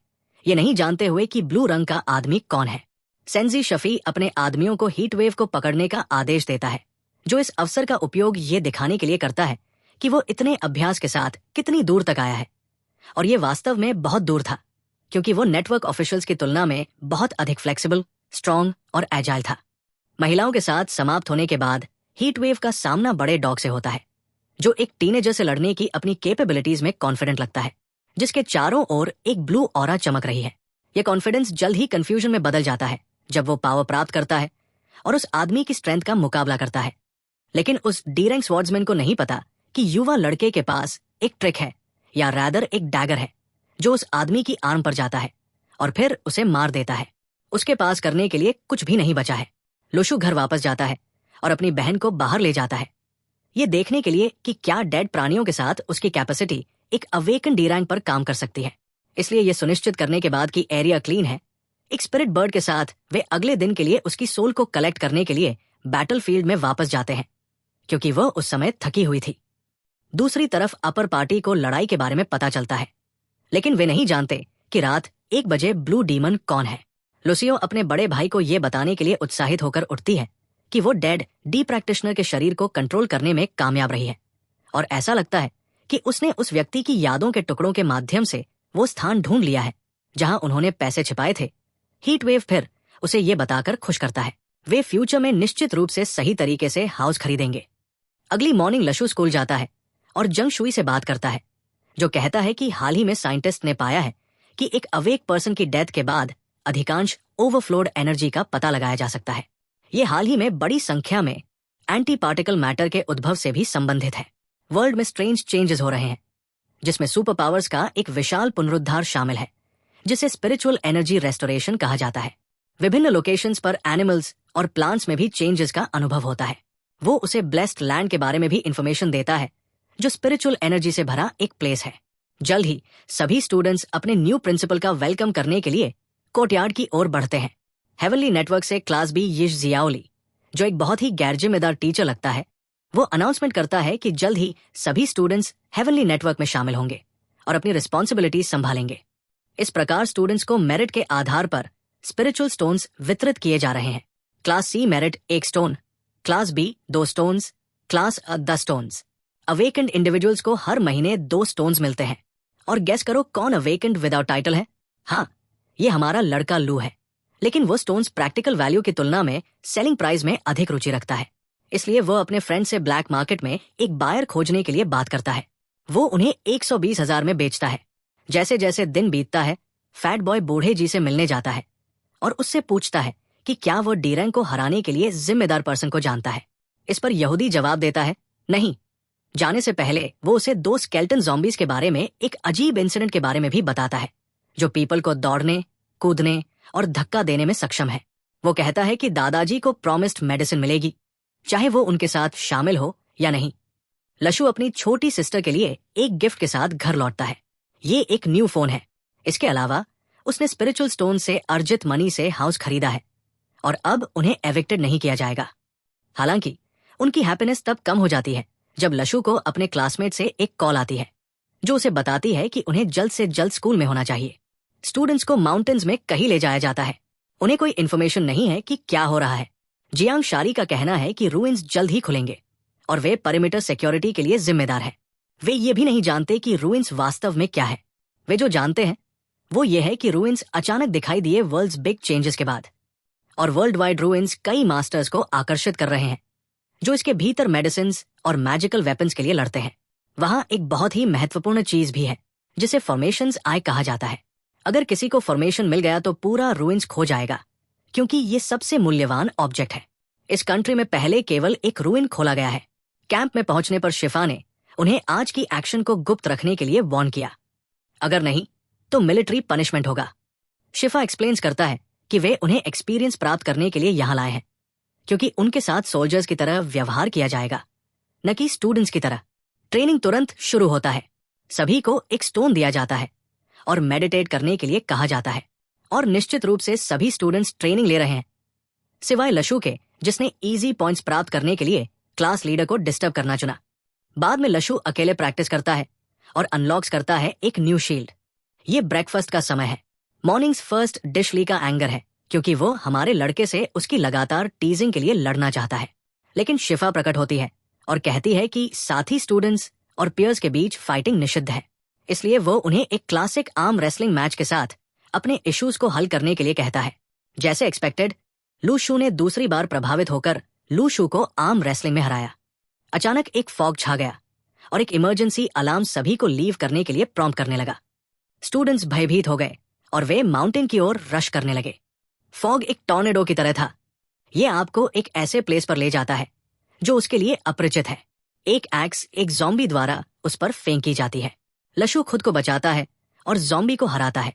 ये नहीं जानते हुए कि ब्लू रंग का आदमी कौन है। सेंजी शफी अपने आदमियों को हीट वेव को पकड़ने का आदेश देता है, जो इस अवसर का उपयोग ये दिखाने के लिए करता है कि वो इतने अभ्यास के साथ कितनी दूर तक आया है। और ये वास्तव में बहुत दूर था, क्योंकि वो नेटवर्क ऑफिशियल्स की तुलना में बहुत अधिक फ्लेक्सिबल, स्ट्रॉन्ग और एजाइल था। महिलाओं के साथ समाप्त होने के बाद हीट वेव का सामना बड़े डॉग से होता है, जो एक टीनेजर से लड़ने की अपनी कैपेबिलिटीज में कॉन्फिडेंट लगता है, जिसके चारों ओर एक ब्लू ऑरा चमक रही है। यह कॉन्फिडेंस जल्द ही कंफ्यूजन में बदल जाता है जब वो पावर प्राप्त करता है और उस आदमी की स्ट्रेंथ का मुकाबला करता है। लेकिन उस डी रैंक स्वॉर्ड्समैन को नहीं पता कि युवा लड़के के पास एक ट्रिक है, या रैदर एक डैगर है, जो उस आदमी की आर्म पर जाता है और फिर उसे मार देता है। उसके पास करने के लिए कुछ भी नहीं बचा है। लुशु घर वापस जाता है और अपनी बहन को बाहर ले जाता है, ये देखने के लिए कि क्या डेड प्राणियों के साथ उसकी कैपेसिटी एक अवेकन डी रैंक पर काम कर सकती है। इसलिए ये सुनिश्चित करने के बाद कि एरिया क्लीन है, एक स्पिरिट बर्ड के साथ वे अगले दिन के लिए उसकी सोल को कलेक्ट करने के लिए बैटलफील्ड में वापस जाते हैं, क्योंकि वह उस समय थकी हुई थी। दूसरी तरफ अपर पार्टी को लड़ाई के बारे में पता चलता है, लेकिन वे नहीं जानते कि रात 1 बजे ब्लू डीमन कौन है। लुसियो अपने बड़े भाई को यह बताने के लिए उत्साहित होकर उठती है कि वो डेड डी प्रैक्टिशनर के शरीर को कंट्रोल करने में कामयाब रही है, और ऐसा लगता है कि उसने उस व्यक्ति की यादों के टुकड़ों के माध्यम से वो स्थान ढूंढ लिया है जहां उन्होंने पैसे छिपाए थे। हीट वेव फिर उसे ये बताकर खुश करता है वे फ्यूचर में निश्चित रूप से सही तरीके से हाउस खरीदेंगे। अगली मॉर्निंग लशु स्कूल जाता है और जंग शुई से बात करता है, जो कहता है कि हाल ही में साइंटिस्ट ने पाया है कि एक अवेक पर्सन की डेथ के बाद अधिकांश ओवरफ्लोड एनर्जी का पता लगाया जा सकता है। ये हाल ही में बड़ी संख्या में एंटी पार्टिकल मैटर के उद्भव से भी संबंधित है। वर्ल्ड में स्ट्रेंज चेंजेस हो रहे हैं, जिसमें सुपर पावर्स का एक विशाल पुनरुद्धार शामिल है, जिसे स्पिरिचुअल एनर्जी रेस्टोरेशन कहा जाता है। विभिन्न लोकेशंस पर एनिमल्स और प्लांट्स में भी चेंजेस का अनुभव होता है। वो उसे ब्लेस्ड लैंड के बारे में भी इंफॉर्मेशन देता है, जो स्पिरिचुअल एनर्जी से भरा एक प्लेस है। जल्द ही सभी स्टूडेंट्स अपने न्यू प्रिंसिपल का वेलकम करने के लिए कोर्टयार्ड की ओर बढ़ते हैं। हेवनली नेटवर्क से क्लास बी यिश जियाओली, जो एक बहुत ही गैर-जिम्मेदार टीचर लगता है, वो अनाउंसमेंट करता है कि जल्द ही सभी स्टूडेंट्स हेवनली नेटवर्क में शामिल होंगे और अपनी रिस्पॉन्सिबिलिटीज संभालेंगे। इस प्रकार स्टूडेंट्स को मेरिट के आधार पर स्पिरिचुअल स्टोन्स वितरित किए जा रहे हैं। Class C merit 1 stone, class B 2 stones, class 10 stones. Awakened individuals को हर महीने 2 स्टोन्स मिलते हैं। और गेस करो कौन अवेकेंड विदाउट टाइटल है? हाँ, ये हमारा लड़का लू है, लेकिन वो स्टोन्स प्रैक्टिकल वैल्यू की तुलना में सेलिंग प्राइस में अधिक रुचि रखता है। इसलिए वो अपने फ्रेंड से ब्लैक मार्केट में एक बायर खोजने के लिए बात करता है। वो उन्हें 120,000 में बेचता है। जैसे जैसे दिन बीतता है, फैट बॉय बूढ़े जी से मिलने जाता है और उससे पूछता है कि क्या वो डी रैंक को हराने के लिए जिम्मेदार पर्सन को जानता है। इस पर यहूदी जवाब देता है, नहीं। जाने से पहले वो उसे 2 स्केल्टन ज़ॉम्बीज के बारे में एक अजीब इंसिडेंट के बारे में भी बताता है, जो पीपल को दौड़ने, कूदने और धक्का देने में सक्षम है। वो कहता है कि दादाजी को प्रॉमिस्ड मेडिसिन मिलेगी, चाहे वो उनके साथ शामिल हो या नहीं। लशु अपनी छोटी सिस्टर के लिए एक गिफ्ट के साथ घर लौटता है। ये एक न्यू फोन है। इसके अलावा उसने स्पिरिचुअल स्टोन से अर्जित मनी से हाउस खरीदा है और अब उन्हें एविक्टेड नहीं किया जाएगा। हालांकि उनकी हैप्पीनेस तब कम हो जाती है जब लशु को अपने क्लासमेट से एक कॉल आती है, जो उसे बताती है कि उन्हें जल्द से जल्द स्कूल में होना चाहिए। स्टूडेंट्स को माउंटेन्स में कहीं ले जाया जाता है। उन्हें कोई इन्फॉर्मेशन नहीं है कि क्या हो रहा है। जियांग शारी का कहना है कि रूइंस जल्द ही खुलेंगे और वे पेरिमीटर सिक्योरिटी के लिए जिम्मेदार है। वे ये भी नहीं जानते कि रूइंस वास्तव में क्या है। वे जो जानते हैं वो ये है कि रूइंस अचानक दिखाई दिए वर्ल्ड्स बिग चेंजेस के बाद, और वर्ल्ड वाइड रूइंस कई मास्टर्स को आकर्षित कर रहे हैं, जो इसके भीतर मेडिसिन और मैजिकल वेपन्स के लिए लड़ते हैं। वहां एक बहुत ही महत्वपूर्ण चीज भी है, जिसे फॉर्मेशंस आई कहा जाता है। अगर किसी को फॉर्मेशन मिल गया तो पूरा रूइंस खो जाएगा, क्योंकि ये सबसे मूल्यवान ऑब्जेक्ट है। इस कंट्री में पहले केवल एक रूइन खोला गया है। कैंप में पहुंचने पर शिफा ने उन्हें आज की एक्शन को गुप्त रखने के लिए वार्न किया, अगर नहीं तो मिलिट्री पनिशमेंट होगा। शिफा एक्सप्लेन्स करता है कि वे उन्हें एक्सपीरियंस प्राप्त करने के लिए यहाँ लाए हैं, क्योंकि उनके साथ सोल्जर्स की तरह व्यवहार किया जाएगा, न कि स्टूडेंट्स की तरह। ट्रेनिंग तुरंत शुरू होता है। सभी को एक स्टोन दिया जाता है और मेडिटेट करने के लिए कहा जाता है, और निश्चित रूप से सभी स्टूडेंट्स ट्रेनिंग ले रहे हैं, सिवाय लशु के, जिसने इजी पॉइंट्स प्राप्त करने के लिए क्लास लीडर को डिस्टर्ब करना चुना। बाद में लशु अकेले प्रैक्टिस करता है और अनलॉक्स करता है एक न्यू शील्ड। ये ब्रेकफास्ट का समय है। मॉर्निंग्स फर्स्ट डिश ली का एंगर है, क्योंकि वो हमारे लड़के से उसकी लगातार टीजिंग के लिए लड़ना चाहता है। लेकिन शिफा प्रकट होती है और कहती है कि साथी स्टूडेंट्स और पियर्स के बीच फाइटिंग निषिद्ध है। इसलिए वो उन्हें एक क्लासिक आर्म रेसलिंग मैच के साथ अपने इश्यूज को हल करने के लिए कहता है। जैसे एक्सपेक्टेड, लू शू ने दूसरी बार प्रभावित होकर लू शू को आर्म रेसलिंग में हराया। अचानक एक फॉग छा गया और एक इमरजेंसी अलार्म सभी को लीव करने के लिए प्रॉम्प्ट करने लगा। स्टूडेंट्स भयभीत हो गए और वे माउंटेन की ओर रश करने लगे। फॉग एक टॉर्नेडो की तरह था। यह आपको एक ऐसे प्लेस पर ले जाता है जो उसके लिए अपरिचित है। एक एक्स एक ज़ॉम्बी द्वारा उस पर फेंकी जाती है। लशु खुद को बचाता है और ज़ॉम्बी को हराता है।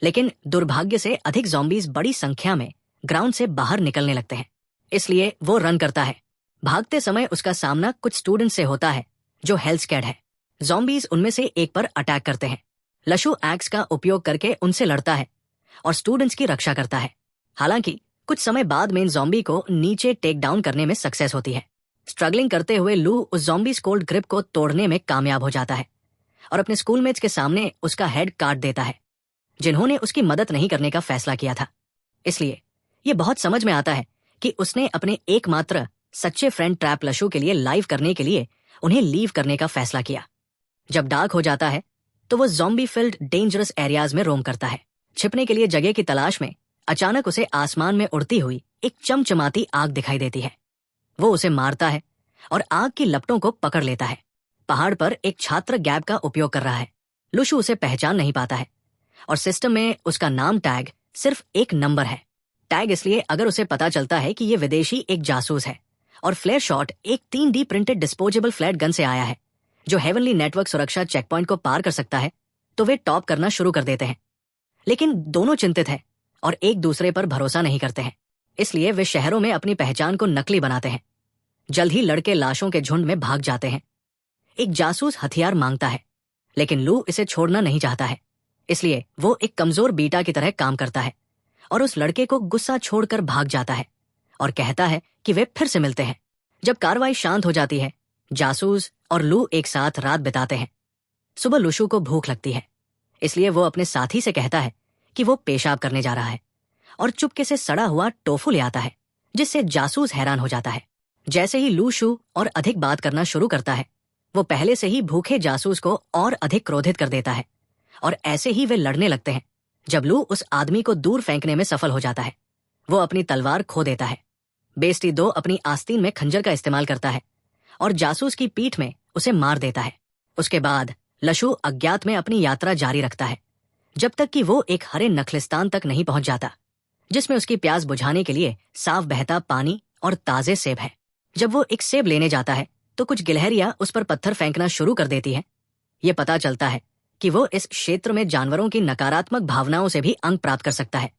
लेकिन दुर्भाग्य से अधिक ज़ॉम्बीज बड़ी संख्या में ग्राउंड से बाहर निकलने लगते हैं, इसलिए वो रन करता है। भागते समय उसका सामना कुछ स्टूडेंट से होता है जो हेल्थ स्कैर्ड है। ज़ॉम्बीज उनमें से एक पर अटैक करते हैं। लशु एक्स का उपयोग करके उनसे लड़ता है और स्टूडेंट्स की रक्षा करता है। हालांकि कुछ समय बाद मेन ज़ॉम्बी को नीचे टेक डाउन करने में सक्सेस होती है। स्ट्रगलिंग करते हुए लू उस ज़ॉम्बीज कोल्ड ग्रिप को तोड़ने में कामयाब हो जाता है और अपने स्कूलमेट्स के सामने उसका हेड काट देता है, जिन्होंने उसकी मदद नहीं करने का फैसला किया था। इसलिए ये बहुत समझ में आता है कि उसने अपने एकमात्र सच्चे फ्रेंड ट्रैप लशु के लिए लाइव करने के लिए उन्हें लीव करने का फैसला किया। जब डार्क हो जाता है तो वो ज़ॉम्बी फिल्ड डेंजरस एरियाज में रोम करता है। छिपने के लिए जगह की तलाश में अचानक उसे आसमान में उड़ती हुई एक चमचमाती आग दिखाई देती है। वो उसे मारता है और आग की लपटों को पकड़ लेता है। पहाड़ पर एक छात्र गैप का उपयोग कर रहा है। लुशु उसे पहचान नहीं पाता है और सिस्टम में उसका नाम टैग सिर्फ एक नंबर है। टैग इसलिए अगर उसे पता चलता है कि ये विदेशी एक जासूस है और फ्लेयर शॉट एक 3D printed disposable flat gun से आया है जो हेवनली नेटवर्क सुरक्षा चेकपॉइंट को पार कर सकता है, तो वे टॉप करना शुरू कर देते हैं। लेकिन दोनों चिंतित हैं और एक दूसरे पर भरोसा नहीं करते हैं, इसलिए वे शहरों में अपनी पहचान को नकली बनाते हैं। जल्द ही लड़के लाशों के झुंड में भाग जाते हैं। एक जासूस हथियार मांगता है, लेकिन लू इसे छोड़ना नहीं चाहता है, इसलिए वो एक कमजोर बीटा की तरह काम करता है और उस लड़के को गुस्सा छोड़कर भाग जाता है और कहता है कि वे फिर से मिलते हैं। जब कार्रवाई शांत हो जाती है, जासूस और लू एक साथ रात बिताते हैं। सुबह लुशु को भूख लगती है, इसलिए वो अपने साथी से कहता है कि वो पेशाब करने जा रहा है और चुपके से सड़ा हुआ टोफू ले आता है, जिससे जासूस हैरान हो जाता है। जैसे ही लूशु और अधिक बात करना शुरू करता है, वो पहले से ही भूखे जासूस को और अधिक क्रोधित कर देता है और ऐसे ही वे लड़ने लगते हैं। जब लू उस आदमी को दूर फेंकने में सफल हो जाता है, वो अपनी तलवार खो देता है। बेस्टी 2 अपनी आस्तीन में खंजर का इस्तेमाल करता है और जासूस की पीठ में उसे मार देता है। उसके बाद लशु अज्ञात में अपनी यात्रा जारी रखता है जब तक कि वो एक हरे नखलिस्तान तक नहीं पहुंच जाता, जिसमें उसकी प्यास बुझाने के लिए साफ बहता पानी और ताजे सेब है। जब वो एक सेब लेने जाता है तो कुछ गिलहरियां उस पर पत्थर फेंकना शुरू कर देती हैं। ये पता चलता है कि वो इस क्षेत्र में जानवरों की नकारात्मक भावनाओं से भी अंक प्राप्त कर सकता है,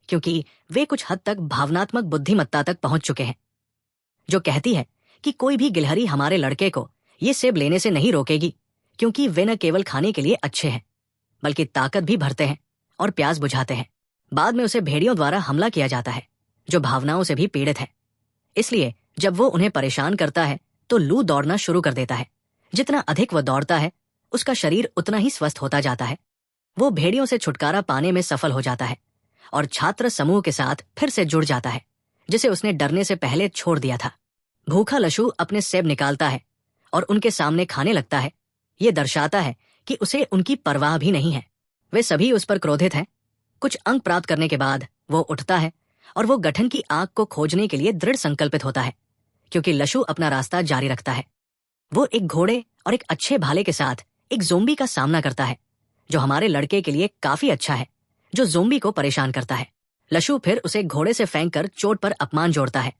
क्योंकि वे कुछ हद तक भावनात्मक बुद्धिमत्ता तक पहुंच चुके हैं, जो कहती है कि कोई भी गिलहरी हमारे लड़के को ये सेब लेने से नहीं रोकेगी, क्योंकि वे न केवल खाने के लिए अच्छे हैं बल्कि ताकत भी भरते हैं और प्यास बुझाते हैं। बाद में उसे भेड़ियों द्वारा हमला किया जाता है, जो भावनाओं से भी पीड़ित है। इसलिए जब वो उन्हें परेशान करता है तो लू दौड़ना शुरू कर देता है। जितना अधिक वह दौड़ता है, उसका शरीर उतना ही स्वस्थ होता जाता है। वो भेड़ियों से छुटकारा पाने में सफल हो जाता है और छात्र समूह के साथ फिर से जुड़ जाता है, जिसे उसने डरने से पहले छोड़ दिया था। भूखा लशु अपने सेब निकालता है और उनके सामने खाने लगता है। ये दर्शाता है कि उसे उनकी परवाह भी नहीं है। वे सभी उस पर क्रोधित हैं। कुछ अंक प्राप्त करने के बाद वो उठता है और वो गठन की आग को खोजने के लिए दृढ़ संकल्पित होता है, क्योंकि लशु अपना रास्ता जारी रखता है। वो एक घोड़े और एक अच्छे भाले के साथ एक ज़ोंबी का सामना करता है, जो हमारे लड़के के लिए काफी अच्छा है, जो ज़ोंबी को परेशान करता है। लशु फिर उसे घोड़े से फेंककर चोट पर अपमान जोड़ता है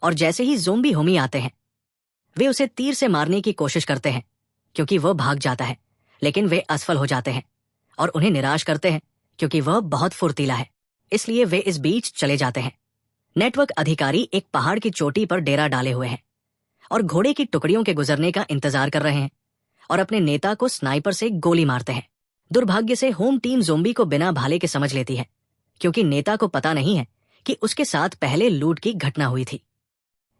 और जैसे ही ज़ोंबी होमी आते हैं, वे उसे तीर से मारने की कोशिश करते हैं, क्योंकि वह भाग जाता है, लेकिन वे असफल हो जाते हैं और उन्हें निराश करते हैं, क्योंकि वह बहुत फुर्तीला है। इसलिए वे इस बीच चले जाते हैं। नेटवर्क अधिकारी एक पहाड़ की चोटी पर डेरा डाले हुए हैं और घोड़े की टुकड़ियों के गुजरने का इंतजार कर रहे हैं और अपने नेता को स्नाइपर से गोली मारते हैं। दुर्भाग्य से होम टीम ज़ोंबी को बिना भाले के समझ लेती है, क्योंकि नेता को पता नहीं है कि उसके साथ पहले लूट की घटना हुई थी।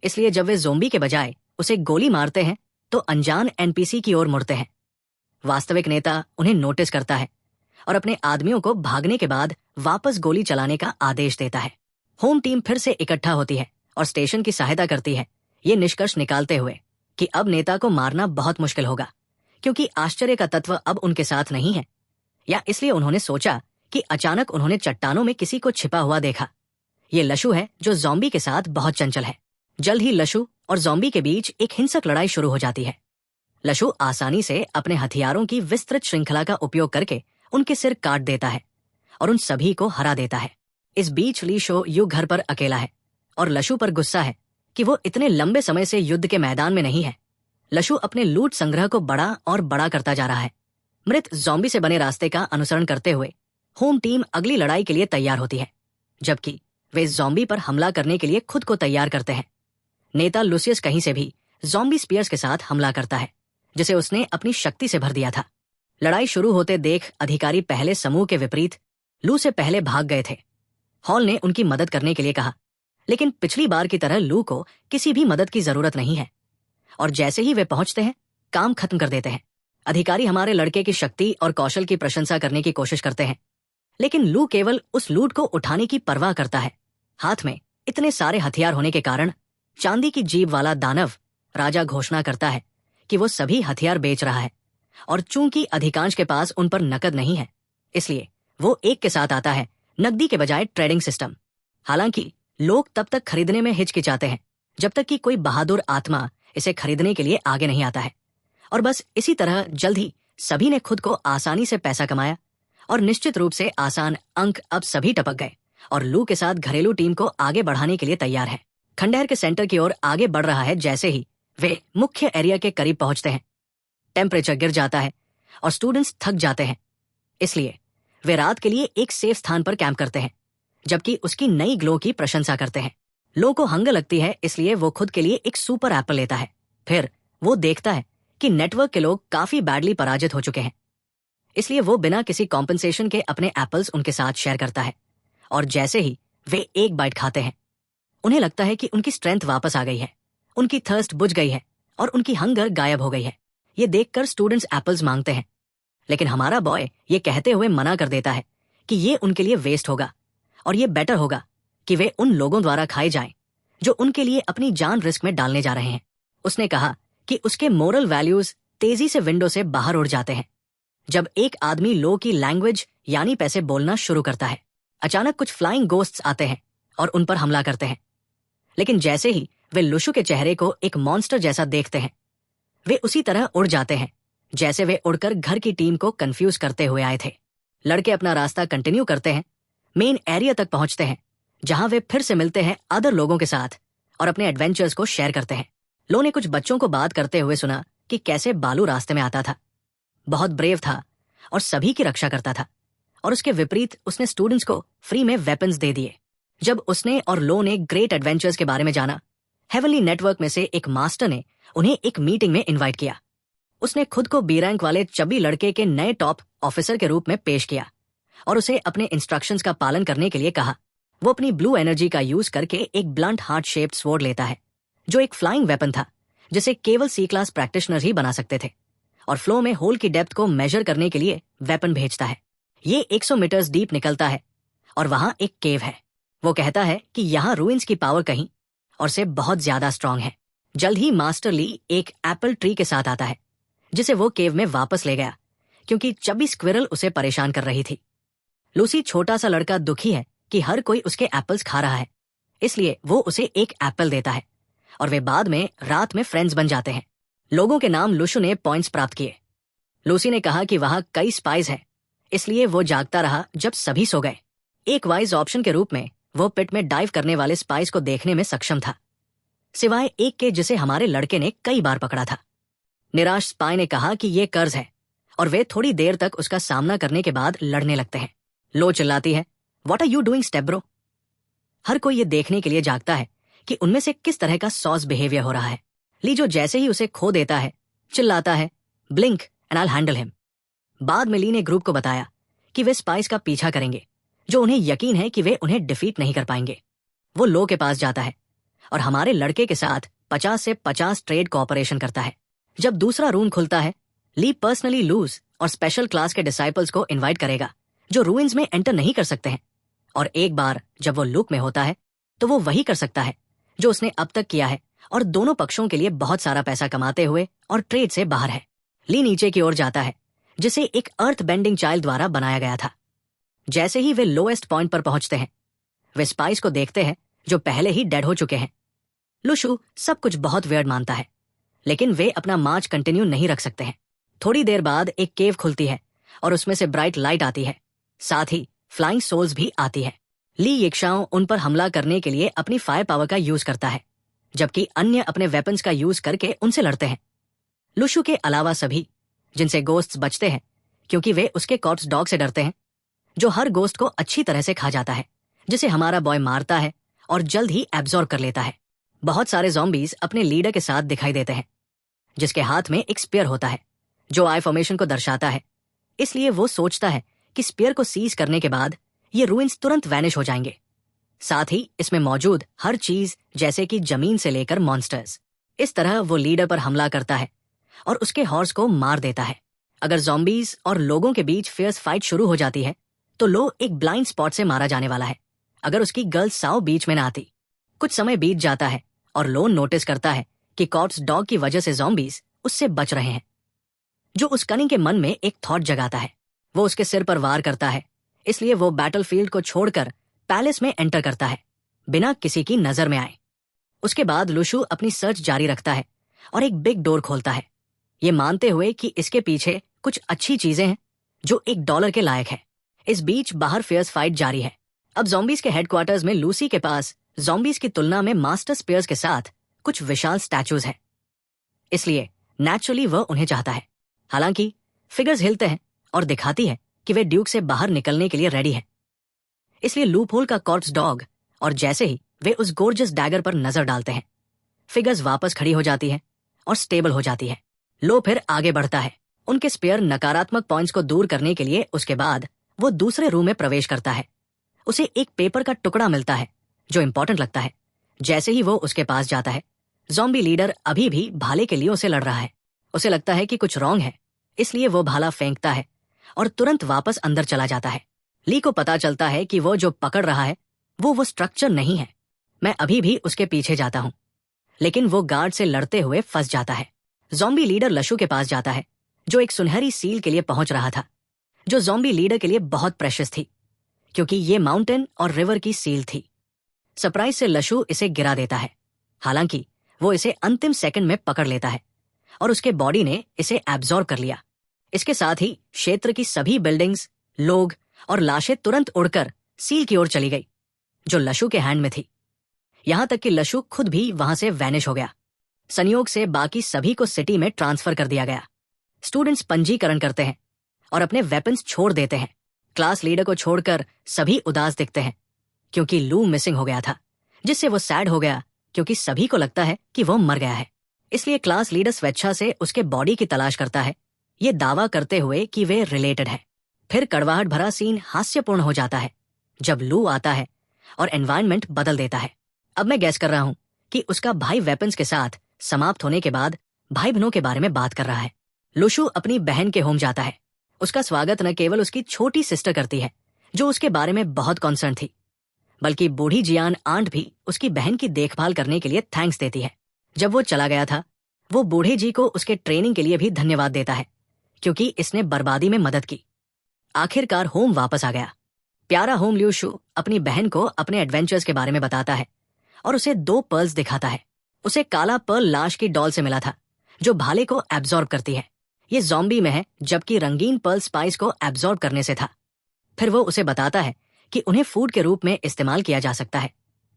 इसलिए जब वे ज़ोंबी के बजाय उसे गोली मारते हैं तो अनजान एनपीसी की ओर मुड़ते हैं। वास्तविक नेता उन्हें नोटिस करता है और अपने आदमियों को भागने के बाद वापस गोली चलाने का आदेश देता है। होम टीम फिर से इकट्ठा होती है और स्टेशन की सहायता करती है, ये निष्कर्ष निकालते हुए कि अब नेता को मारना बहुत मुश्किल होगा, क्योंकि आश्चर्य का तत्व अब उनके साथ नहीं है। या इसलिए उन्होंने सोचा कि अचानक उन्होंने चट्टानों में किसी को छिपा हुआ देखा। ये लशु है जो ज़ॉम्बी के साथ बहुत चंचल है। जल्द ही लशु और ज़ॉम्बी के बीच एक हिंसक लड़ाई शुरू हो जाती है। लशु आसानी से अपने हथियारों की विस्तृत श्रृंखला का उपयोग करके उनके सिर काट देता है और उन सभी को हरा देता है। इस बीच ली शो यू घर पर अकेला है और लशु पर गुस्सा है कि वो इतने लंबे समय से युद्ध के मैदान में नहीं है। लशु अपने लूट संग्रह को बड़ा और बड़ा करता जा रहा है। मृत ज़ॉम्बी से बने रास्ते का अनुसरण करते हुए होम टीम अगली लड़ाई के लिए तैयार होती है, जबकि वे ज़ॉम्बी पर हमला करने के लिए खुद को तैयार करते हैं। नेता लुसियस कहीं से भी ज़ॉम्बी स्पीयर्स के साथ हमला करता है, जिसे उसने अपनी शक्ति से भर दिया था। लड़ाई शुरू होते देख अधिकारी पहले समूह के विपरीत लू से पहले भाग गए थे। हॉल ने उनकी मदद करने के लिए कहा, लेकिन पिछली बार की तरह लू को किसी भी मदद की जरूरत नहीं है, और जैसे ही वे पहुंचते हैं काम खत्म कर देते हैं। अधिकारी हमारे लड़के की शक्ति और कौशल की प्रशंसा करने की कोशिश करते हैं, लेकिन लू केवल उस लूट को उठाने की परवाह करता है। हाथ में इतने सारे हथियार होने के कारण चांदी की जीभ वाला दानव राजा घोषणा करता है कि वो सभी हथियार बेच रहा है, और चूंकि अधिकांश के पास उन पर नकद नहीं है, इसलिए वो एक के साथ आता है, नकदी के बजाय ट्रेडिंग सिस्टम। हालांकि लोग तब तक खरीदने में हिचकिचाते हैं जब तक कि कोई बहादुर आत्मा इसे खरीदने के लिए आगे नहीं आता है। और बस इसी तरह जल्द ही सभी ने खुद को आसानी से पैसा कमाया, और निश्चित रूप से आसान अंक अब सभी टपक गए और लू के साथ घरेलू टीम को आगे बढ़ाने के लिए तैयार है। खंडहर के सेंटर की ओर आगे बढ़ रहा है। जैसे ही वे मुख्य एरिया के करीब पहुंचते हैं, टेम्परेचर गिर जाता है और स्टूडेंट्स थक जाते हैं, इसलिए वे रात के लिए एक सेफ स्थान पर कैंप करते हैं, जबकि उसकी नई ग्लो की प्रशंसा करते हैं। लो को हंगर लगती है, इसलिए वो खुद के लिए एक सुपर एप्पल लेता है। फिर वो देखता है कि नेटवर्क के लोग काफी बैडली पराजित हो चुके हैं, इसलिए वो बिना किसी कॉम्पनसेशन के अपने एप्पल्स उनके साथ शेयर करता है। और जैसे ही वे एक बाइट खाते हैं, उन्हें लगता है कि उनकी स्ट्रेंथ वापस आ गई है, उनकी थर्स्ट बुझ गई है और उनकी हंगर गायब हो गई है। ये देखकर स्टूडेंट्स एप्पल्स मांगते हैं, लेकिन हमारा बॉय ये कहते हुए मना कर देता है कि ये उनके लिए वेस्ट होगा और ये बेटर होगा कि वे उन लोगों द्वारा खाए जाएं जो उनके लिए अपनी जान रिस्क में डालने जा रहे हैं। उसने कहा कि उसके मोरल वैल्यूज तेजी से विंडो से बाहर उड़ जाते हैं जब एक आदमी लो की लैंग्वेज यानी पैसे बोलना शुरू करता है। अचानक कुछ फ्लाइंग गोस्ट्स आते हैं और उन पर हमला करते हैं, लेकिन जैसे ही वे लुशु के चेहरे को एक मॉन्स्टर जैसा देखते हैं, वे उसी तरह उड़ जाते हैं जैसे वे उड़कर घर की टीम को कंफ्यूज करते हुए आए थे। लड़के अपना रास्ता कंटिन्यू करते हैं, मेन एरिया तक पहुंचते हैं, जहां वे फिर से मिलते हैं अदर लोगों के साथ और अपने एडवेंचर्स को शेयर करते हैं। लो ने कुछ बच्चों को बात करते हुए सुना कि कैसे बालू रास्ते में आता था, बहुत ब्रेव था और सभी की रक्षा करता था, और उसके विपरीत उसने स्टूडेंट्स को फ्री में वेपन्स दे दिए। जब उसने और लो ने ग्रेट एडवेंचर्स के बारे में जाना, हेवनली नेटवर्क में से एक मास्टर ने उन्हें एक मीटिंग में इनवाइट किया। उसने खुद को बी रैंक वाले चब्बी लड़के के नए टॉप ऑफिसर के रूप में पेश किया और उसे अपने इंस्ट्रक्शंस का पालन करने के लिए कहा। वो अपनी ब्लू एनर्जी का यूज करके एक ब्लंट हार्ट शेप्ड स्वॉर्ड लेता है, जो एक फ्लाइंग वेपन था जिसे केवल सी क्लास प्रैक्टिशनर ही बना सकते थे, और फ्लो में होल की डेप्थ को मेजर करने के लिए वेपन भेजता है। ये 100 मीटर्स डीप निकलता है और वहां एक केव है। वो कहता है कि यहाँ रूइंस की पावर कहीं और से बहुत ज्यादा स्ट्रांग है। जल्द ही मास्टर ली एक एप्पल ट्री के साथ आता है, जिसे वो केव में वापस ले गया क्योंकि चब्बी स्क्विरल उसे परेशान कर रही थी। लूसी छोटा सा लड़का दुखी है कि हर कोई उसके एप्पल्स खा रहा है, इसलिए वो उसे एक एप्पल देता है और वे बाद में रात में फ्रेंड्स बन जाते हैं। लोगों के नाम लुशु ने पॉइंट्स प्राप्त किए। लूसी ने कहा कि वहां कई स्पाइस हैं, इसलिए वो जागता रहा जब सभी सो गए। एक वाइज ऑप्शन के रूप में वो पिट में डाइव करने वाले स्पाइस को देखने में सक्षम था, सिवाय एक के जिसे हमारे लड़के ने कई बार पकड़ा था। निराश स्पाई ने कहा कि ये कर्ज है, और वे थोड़ी देर तक उसका सामना करने के बाद लड़ने लगते हैं। लो चिल्लाती है, what are you doing step bro? हर कोई ये देखने के लिए जागता है कि उनमें से किस तरह का सॉस बिहेवियर हो रहा है। ली जो जैसे ही उसे खो देता है चिल्लाता है, blink and I will handle him. बाद में ली ने ग्रुप को बताया कि वे स्पाइस का पीछा करेंगे, जो उन्हें यकीन है कि वे उन्हें डिफीट नहीं कर पाएंगे। वो लो के पास जाता है और हमारे लड़के के साथ 50 से 50 ट्रेड कोऑपरेशन करता है। जब दूसरा रूम खुलता है, ली पर्सनली लूज और स्पेशल क्लास के डिसाइपल्स को इनवाइट करेगा जो रूइंस में एंटर नहीं कर सकते हैं, और एक बार जब वो लुक में होता है तो वो वही कर सकता है जो उसने अब तक किया है, और दोनों पक्षों के लिए बहुत सारा पैसा कमाते हुए और ट्रेड से बाहर है। ली नीचे की ओर जाता है, जिसे एक अर्थ बेंडिंग चाइल्ड द्वारा बनाया गया था। जैसे ही वे लोएस्ट पॉइंट पर पहुंचते हैं, वे स्पाइस को देखते हैं जो पहले ही डेड हो चुके हैं। लुशु सब कुछ बहुत वियर्ड मानता है, लेकिन वे अपना मार्च कंटिन्यू नहीं रख सकते हैं। थोड़ी देर बाद एक केव खुलती है और उसमें से ब्राइट लाइट आती है, साथ ही फ्लाइंग सोल्स भी आती है। ली यक्षाओं उन पर हमला करने के लिए अपनी फायर पावर का यूज करता है, जबकि अन्य अपने वेपन्स का यूज करके उनसे लड़ते हैं। लुशु के अलावा सभी, जिनसे गोस्ट्स बचते हैं क्योंकि वे उसके कॉर्प्स डॉग से डरते हैं, जो हर गोस्ट को अच्छी तरह से खा जाता है, जिसे हमारा बॉय मारता है और जल्द ही एब्जॉर्ब कर लेता है। बहुत सारे ज़ॉम्बीज अपने लीडर के साथ दिखाई देते हैं, जिसके हाथ में एक स्पीयर होता है जो आई फॉर्मेशन को दर्शाता है। इसलिए वो सोचता है कि स्पीयर को सीज करने के बाद ये रूइंस तुरंत वैनिश हो जाएंगे। साथ ही इसमें मौजूद हर चीज, जैसे कि जमीन से लेकर मॉन्स्टर्स। इस तरह वो लीडर पर हमला करता है और उसके हॉर्स को मार देता है। अगर ज़ॉम्बीज और लोगों के बीच फियर्स फाइट शुरू हो जाती है तो लो एक ब्लाइंड स्पॉट से मारा जाने वाला है, अगर उसकी गर्ल साओ बीच में ना आती। कुछ समय बीत जाता है और लो नोटिस करता है कि कॉर्प्स डॉग की वजह से ज़ॉम्बीज उससे बच रहे हैं, जो उस कनिंग के मन में एक थॉट जगाता है। वो उसके सिर पर वार करता है, इसलिए वो बैटलफील्ड को छोड़कर पैलेस में एंटर करता है बिना किसी की नजर में आए। उसके बाद लुशु अपनी सर्च जारी रखता है और एक बिग डोर खोलता है, ये मानते हुए कि इसके पीछे कुछ अच्छी चीजें हैं जो $1 के लायक है। इस बीच बाहर फियर्स फाइट जारी है। अब ज़ॉम्बीज के हेडक्वार्टर्स में लूसी के पास ज़ॉम्बीज की तुलना में मास्टर स्पीयर्स के साथ कुछ विशाल स्टैचूज हैं, इसलिए नेचुरली वह उन्हें चाहता है। हालांकि फिगर्स हिलते हैं और दिखाती है कि वे ड्यूक से बाहर निकलने के लिए रेडी हैं। इसलिए लूपहोल का कॉर्प्स डॉग, और जैसे ही वे उस गोर्जियस डैगर पर नजर डालते हैं, फिगर्स वापस खड़ी हो जाती है और स्टेबल हो जाती है। लो फिर आगे बढ़ता है उनके स्पेयर नकारात्मक पॉइंट्स को दूर करने के लिए। उसके बाद वो दूसरे रूम में प्रवेश करता है। उसे एक पेपर का टुकड़ा मिलता है जो इंपॉर्टेंट लगता है। जैसे ही वो उसके पास जाता है, ज़ॉम्बी लीडर अभी भी भाले के लिए उसे लड़ रहा है। उसे लगता है कि कुछ रॉन्ग है, इसलिए वो भाला फेंकता है और तुरंत वापस अंदर चला जाता है। ली को पता चलता है कि वो जो पकड़ रहा है वो स्ट्रक्चर नहीं है। मैं अभी भी उसके पीछे जाता हूं, लेकिन वो गार्ड से लड़ते हुए फंस जाता है। ज़ॉम्बी लीडर लशु के पास जाता है, जो एक सुनहरी सील के लिए पहुंच रहा था, जो ज़ॉम्बी लीडर के लिए बहुत प्रेशियस थी, क्योंकि ये माउंटेन और रिवर की सील थी। सरप्राइज से लशु इसे गिरा देता है, हालांकि वो इसे अंतिम सेकंड में पकड़ लेता है और उसके बॉडी ने इसे एब्जॉर्ब कर लिया। इसके साथ ही क्षेत्र की सभी बिल्डिंग्स, लोग और लाशें तुरंत उड़कर सील की ओर चली गई, जो लशु के हैंड में थी। यहां तक कि लशु खुद भी वहां से वैनिश हो गया। संयोग से बाकी सभी को सिटी में ट्रांसफर कर दिया गया। स्टूडेंट्स पंजीकरण करते हैं और अपने वेपन्स छोड़ देते हैं। क्लास लीडर को छोड़कर सभी उदास दिखते हैं, क्योंकि लू मिसिंग हो गया था, जिससे वो सैड हो गया, क्योंकि सभी को लगता है कि वो मर गया है। इसलिए क्लास लीडर स्वेच्छा से उसके बॉडी की तलाश करता है, ये दावा करते हुए कि वे रिलेटेड है। फिर कड़वाहट भरा सीन हास्यपूर्ण हो जाता है जब लू आता है और एनवायरनमेंट बदल देता है। अब मैं गैस कर रहा हूं कि उसका भाई वेपन्स के साथ समाप्त होने के बाद भाई बहनों के बारे में बात कर रहा है। लुशु अपनी बहन के होम जाता है। उसका स्वागत न केवल उसकी छोटी सिस्टर करती है, जो उसके बारे में बहुत कॉन्सर्न थी, बल्कि बूढ़ी जियान आंट भी उसकी बहन की देखभाल करने के लिए थैंक्स देती है। जब वो चला गया था, वो बूढ़े जी को उसके ट्रेनिंग के लिए भी धन्यवाद देता है, क्योंकि इसने बर्बादी में मदद की। आखिरकार होम वापस आ गया। प्यारा होम ल्यूशु अपनी बहन को अपने एडवेंचर्स के बारे में बताता है और उसे 2 पर्ल्स दिखाता है। उसे काला पर्ल लाश की डॉल से मिला था, जो भाले को एब्जॉर्ब करती है। ये ज़ॉम्बी में है, जबकि रंगीन पर्ल स्पाइस को एब्जॉर्ब करने से था। फिर वो उसे बताता है कि उन्हें फूड के रूप में इस्तेमाल किया जा सकता है,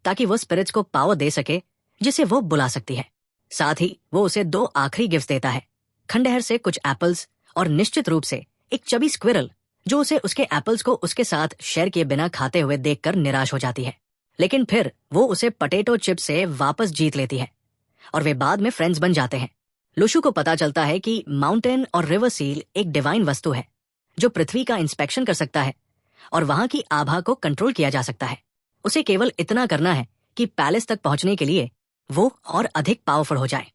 ताकि वो स्पिरिट्स को पावर दे सके जिसे वो बुला सकती है। साथ ही वो उसे 2 आखिरी गिफ्ट देता है, खंडहर से कुछ एप्पल्स और निश्चित रूप से एक चबी स्क्विरल, जो उसे उसके एप्पल्स को उसके साथ शेयर किए बिना खाते हुए देखकर निराश हो जाती है। लेकिन फिर वो उसे पोटैटो चिप से वापस जीत लेती है और वे बाद में फ्रेंड्स बन जाते हैं। लुशु को पता चलता है कि माउंटेन और रिवर सील एक डिवाइन वस्तु है, जो पृथ्वी का इंस्पेक्शन कर सकता है और वहां की आभा को कंट्रोल किया जा सकता है। उसे केवल इतना करना है कि पैलेस तक पहुंचने के लिए वो और अधिक पावरफुल हो जाए।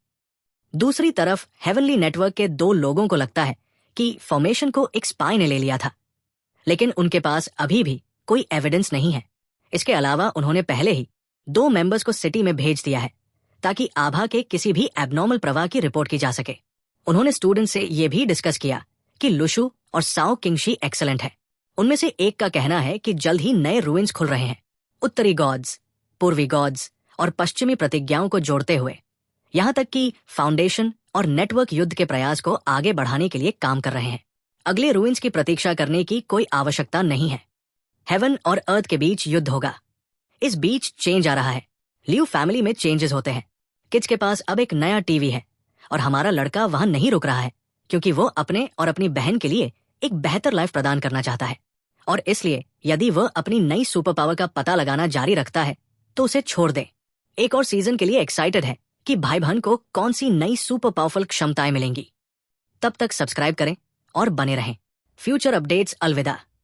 दूसरी तरफ हेवनली नेटवर्क के 2 लोगों को लगता है कि फॉर्मेशन को एक स्पाई ने ले लिया था, लेकिन उनके पास अभी भी कोई एविडेंस नहीं है। इसके अलावा उन्होंने पहले ही 2 मेंबर्स को सिटी में भेज दिया है, ताकि आभा के किसी भी एबनॉर्मल प्रवाह की रिपोर्ट की जा सके। उन्होंने स्टूडेंट से यह भी डिस्कस किया कि लुशु और साओ किंगशी एक्सेलेंट है। उनमें से एक का कहना है कि जल्द ही नए रूइंस खुल रहे हैं, उत्तरी गॉड्स, पूर्वी गॉड्स और पश्चिमी प्रतिज्ञाओं को जोड़ते हुए, यहां तक कि फाउंडेशन और नेटवर्क युद्ध के प्रयास को आगे बढ़ाने के लिए काम कर रहे हैं। अगले रूइंस की प्रतीक्षा करने की कोई आवश्यकता नहीं है। हेवन और अर्थ के बीच युद्ध होगा। इस बीच चेंज आ रहा है। लियू फैमिली में चेंजेस होते हैं। किड्स के पास अब एक नया टीवी है और हमारा लड़का वहां नहीं रुक रहा है, क्योंकि वो अपने और अपनी बहन के लिए एक बेहतर लाइफ प्रदान करना चाहता है और इसलिए यदि वह अपनी नई सुपर पावर का पता लगाना जारी रखता है तो उसे छोड़ दें। एक और सीजन के लिए एक्साइटेड है कि भाई बहन को कौन सी नई सुपर पावरफुल क्षमताएं मिलेंगी। तब तक सब्सक्राइब करें और बने रहें। फ्यूचर अपडेट्स अलविदा।